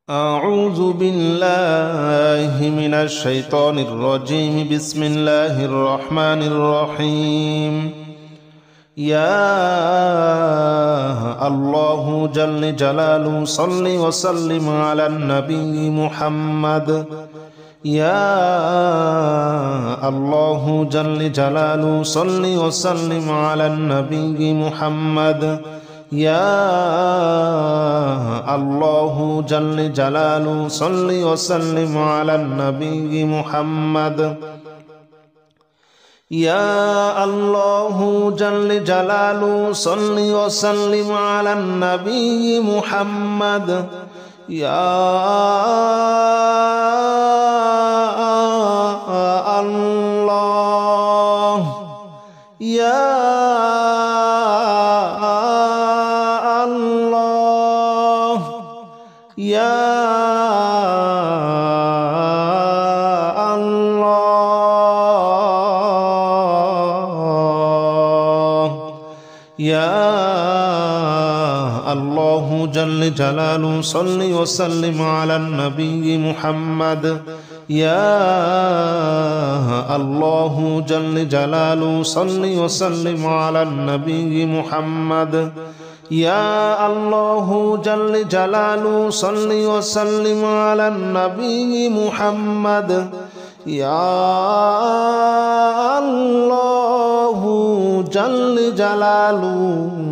أعوذ بالله من الشيطان الرجيم. بسم الله الرحمن الرحيم. يا الله جل جلاله صل وسلم على النبي محمد. يا الله جل جلاله صل وسلم على النبي محمد. يا الله جل جلاله صل وسلم على النبي محمد. يا الله جل جلاله صل وسلم على النبي محمد. يا الله يا يا الله يا الله جل جلاله صل وسلم على النبي محمد. يا الله جل جلاله صل وسلم على النبي محمد. يا الله جل جلاله صل وسلم على النبي محمد. يا الله جل جلاله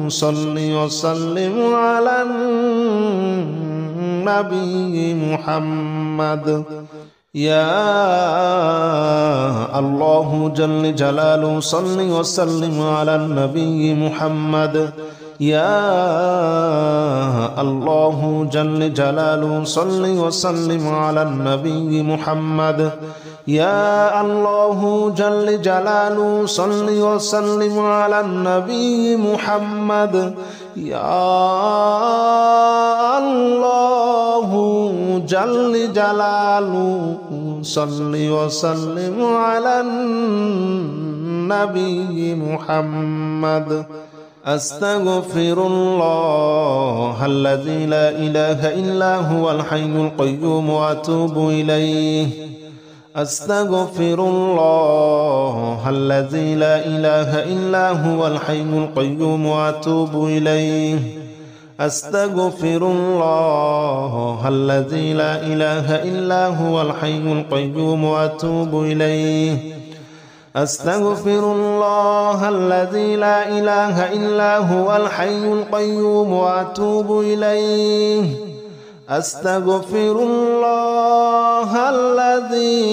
صل وسلم على النبي محمد. يا الله جل جلاله صل وسلم على النبي محمد. يا الله جل جلاله صل وسلم على النبي محمد. يا الله جل جلاله صل وسلم على النبي محمد. يا الله جل جلاله صل وسلم على النبي محمد. أستغفر الله الذي لا إله إلا هو الحي القيوم وأتوب إليه. أستغفر الله الذي لا إله إلا هو الحي القيوم وأتوب إليه. أستغفر الله الذي لا إله إلا هو الحي القيوم وأتوب إليه. أستغفر الله الذي لا إله إلا هو الحي القيوم وأتوب إليه. أستغفر الله الذي لا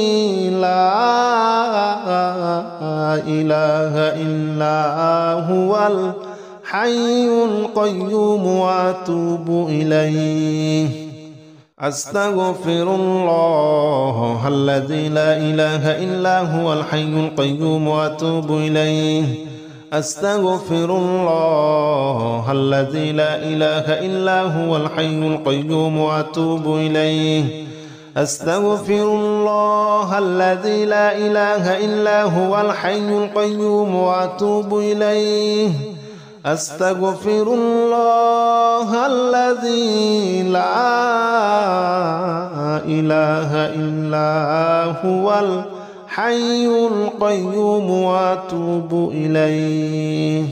إله إلا هو الحي القيوم وأتوب إليه. أستغفر الله الذي لا إله إلا هو الحي القيوم وأتوب إليه. أستغفر الله الذي لا إله إلا هو الحي القيوم وأتوب إليه. أستغفر الله الذي لا إله إلا هو الحي القيوم وأتوب إليه. أستغفر الله الذي لا إله إلا هو الحي القيوم وأتوب إليه.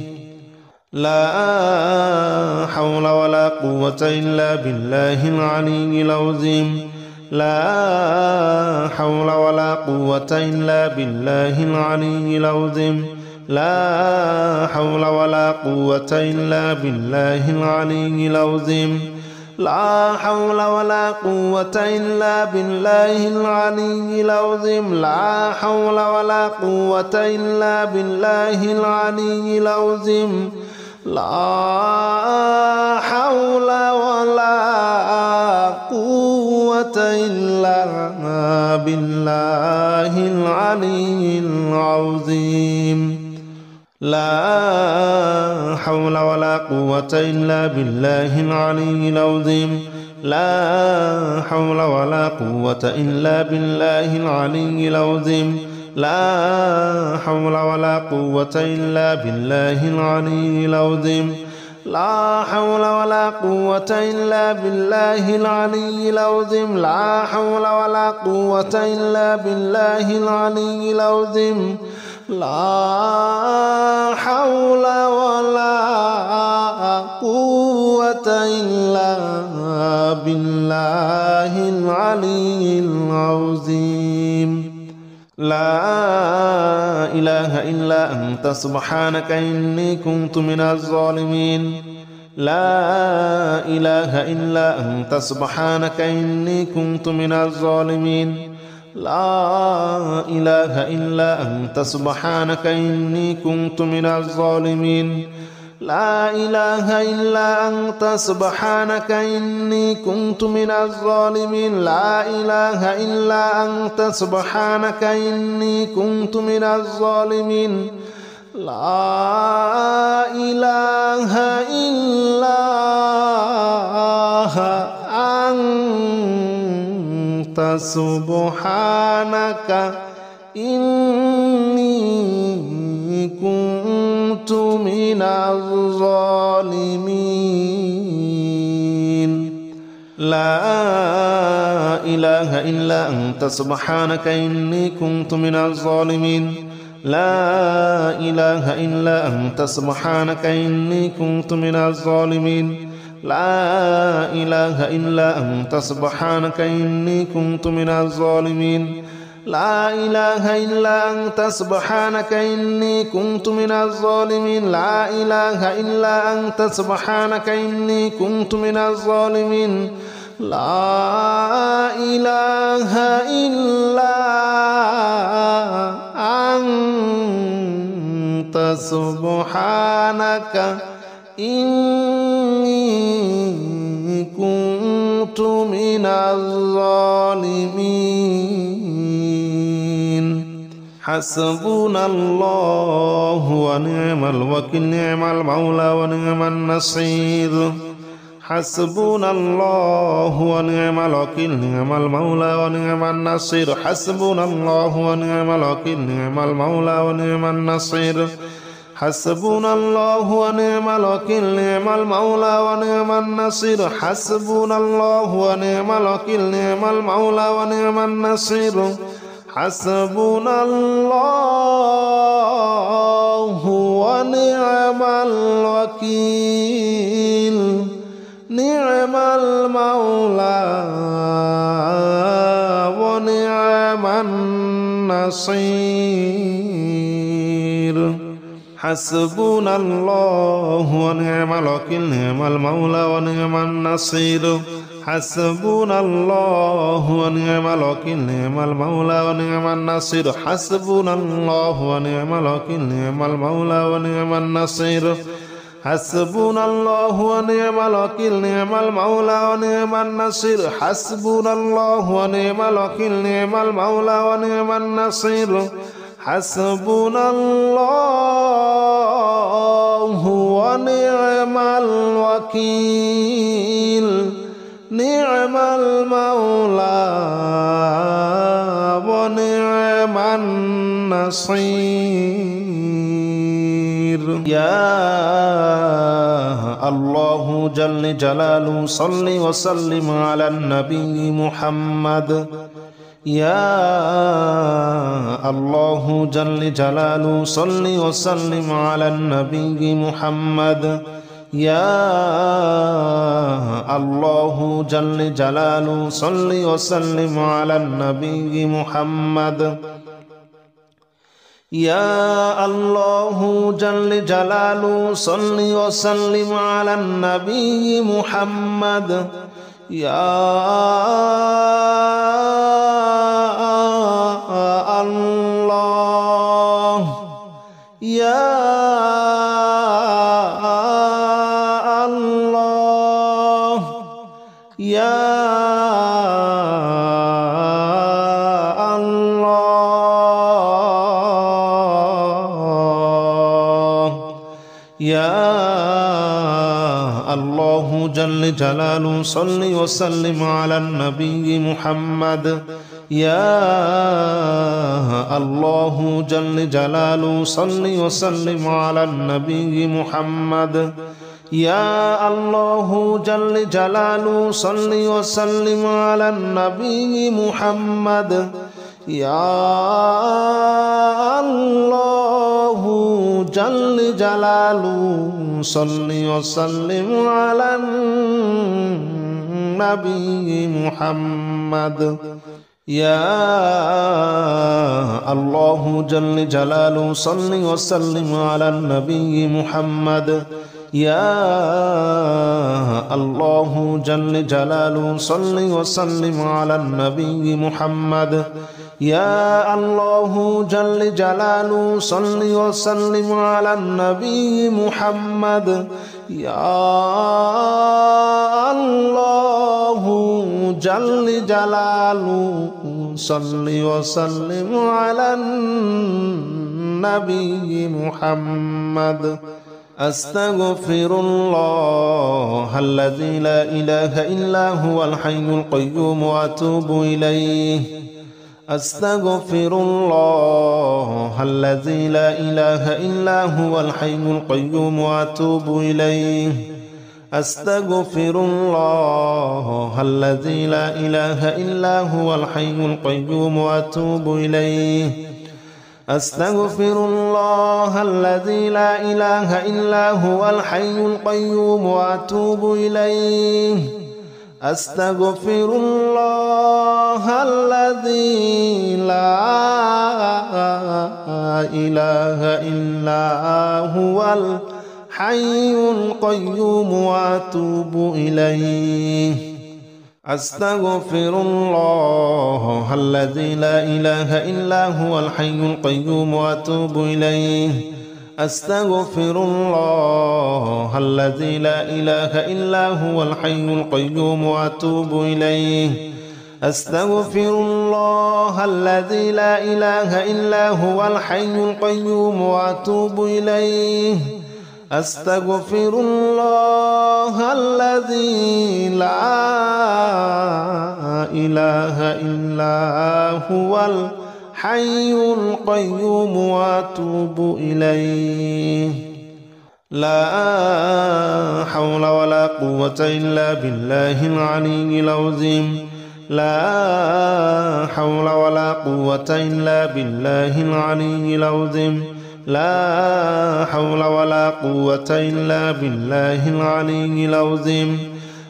لا حول ولا قوة إلا بالله العلي العظيم. لا حول ولا قوة إلا بالله العلي العظيم. لا حول ولا قوة إلا بالله العلي العظيم. لا حول ولا قوة إلا بالله العلي العظيم. لا حول ولا قوة إلا بالله العلي العظيم. لا حول ولا قوة إلا بالله العلي العظيم. لا حول ولا قوة إلا بالله العلي العظيم. لا حول ولا قوة إلا بالله العلي العظيم. لا حول ولا قوة إلا بالله العلي العظيم. لا حول ولا قوة إلا بالله العلي العظيم لا حول ولا قوة إلا بالله العلي العظيم لا حول ولا قوة إلا بالله العلي العظيم لا إله إلا أنت سبحانك إني كنت من الظالمين لا إله إلا أنت سبحانك إني كنت من الظالمين لا إله إلا أنت سبحانك إني كنت من الظالمين لا إله إلا أنت سبحانك إني كنت من الظالمين لا إله إلا أنت سبحانك إني كنت من الظالمين لا إله إلا أنت سبحانك إني كنت من الظالمين لا إله إلا أنت سبحانك إني كنت من الظالمين لا إله إلا أنت سبحانك إني كنت من الظالمين لا إله إلا أنت سبحانك إني كنت من الظالمين لا إله إلا أنت سبحانك إني كنت من الظالمين لا إله إلا أنت سبحانك إني كنت من الظالمين لا إله إلا أنت سبحانك إني كنت من الظالمين حسبنا الله ونعم الوكيل نعم المولى ونعم النصير حسبنا الله ونعم الوكيل نعم المولى ونعم النصير حسبنا الله ونعم الوكيل نعم المولى ونعم النصير حسبنا الله ونعم الوكيل نعم المولى ونعم النصير حسبنا الله ونعم الوكيل نعم المولى ونعم النصير حسبنا الله ونعم الوكيل نعم المولى ونعم النصير حسبنا الله ونعم الوكيل نعم المولى ونعم النصير حسبنا الله ونعم الوكيل نعم المولى ونعم النصير حسبنا الله ونعم الوكيل نعم المولى ونعم النصير حسبنا الله ونعم الوكيل نعم المولى ونعم النصير حسبنا الله ونعم الوكيل نعم المولى ونعم النصير حسبنا الله ونعم الوكيل نعم المولى ونعم النصير يا الله جل جلاله صل وسلم على النبي محمد يا الله جل جلاله صل وسلم على النبي محمد يا الله جل جلاله صل وسلم على النبي محمد يا الله جل جلاله صل وسلم على النبي محمد يا الله يا الله يا يا الله جل جلاله صل وسلم على النبي محمد يا الله جل جلاله صل وسلم على النبي محمد يا الله جل جلاله صل وسلم على النبي محمد يا الله جل جلاله صل وسلم على النبي محمد يا الله جل جلاله صل وسلم على النبي محمد يا الله جل جلاله صل وسلم على النبي محمد يا الله جل جلاله صل وسلم على النبي محمد يا الله جل جلاله صل وسلم على النبي محمد أستغفر الله الذي لا إله إلا هو الحي القيوم وأتوب إليه أستغفر الله الذي لا إله إلا هو الحي القيوم وأتوب إليه أستغفر الله الذي لا إله إلا هو الحي القيوم وأتوب إليه أستغفر الله الذي لا إله إلا هو الحي القيوم وأتوب إليه أستغفر الله الذي لا إله إلا هو الحي القيوم وأتوب إليه أستغفر الله الذي لا إله إلا هو الحي القيوم وأتوب إليه أستغفر الله الذي لا إله إلا هو الحي القيوم وأتوب إليه أستغفر الله الذي لا إله إلا هو الحي القيوم وأتوب إليه أستغفر الله الذي لا إله إلا هو الحي القيوم وأتوب إليه لا حول ولا قوة إلا بالله العلي العظيم لا حول ولا قوة إلا بالله العلي العظيم لا حول ولا قوة إلا بالله العلي العظيم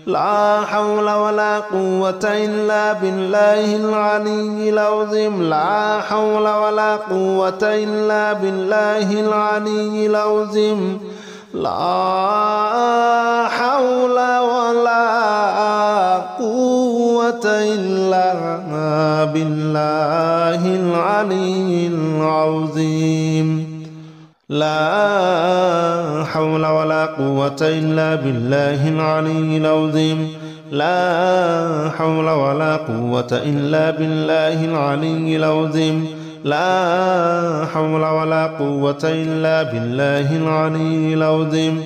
لا حول ولا قوة إلا بالله العلي العظيم لا حول ولا قوة إلا بالله العلي العظيم لا حول ولا قوة إلا بالله العلي العظيم لا حول ولا قوة إلا بالله العلي العظيم لا حول ولا قوة إلا بالله العلي العظيم لا حول ولا قوة إلا بالله العلي العظيم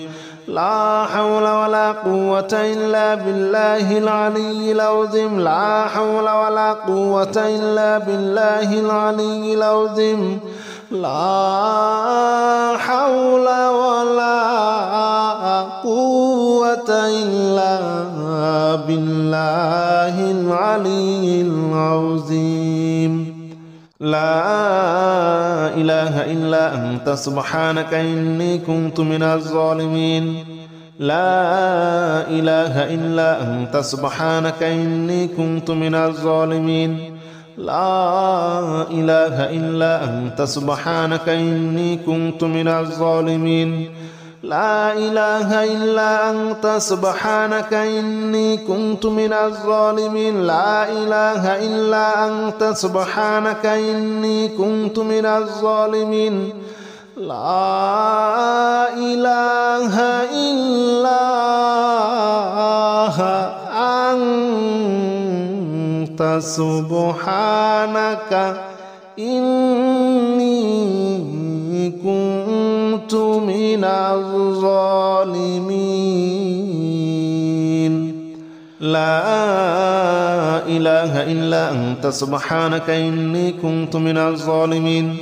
لا حول ولا قوة إلا بالله العلي العظيم لا حول ولا قوة إلا بالله العلي العظيم لا حول ولا قوة إلا بالله العلي العظيم لا إله إلا أنت سبحانك إني كنت من الظالمين لا إله إلا أنت سبحانك إني كنت من الظالمين لا إله إلا أنت سبحانك إني كنت من الظالمين لا إله إلا أنت سبحانك إني كنت من الظالمين لا إله إلا أنت سبحانك إني كنت من الظالمين لا إله إلا أنت سبحانك إني كنت من الظالمين لا إله إلا أنت سبحانك إني كنت من الظالمين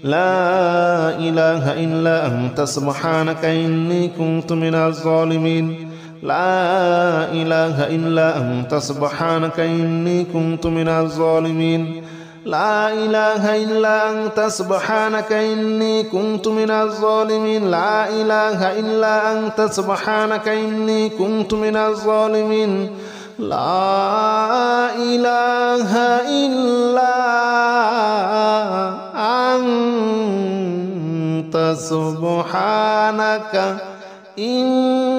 لا إله إلا أنت سبحانك إني كنت من الظالمين لا إله إلا أنت سبحانك إني كنت من الظالمين لا إله إلا أنت سبحانك إني كنت من الظالمين لا إله إلا أنت سبحانك إني كنت من الظالمين لا إله إلا أنت سبحانك إني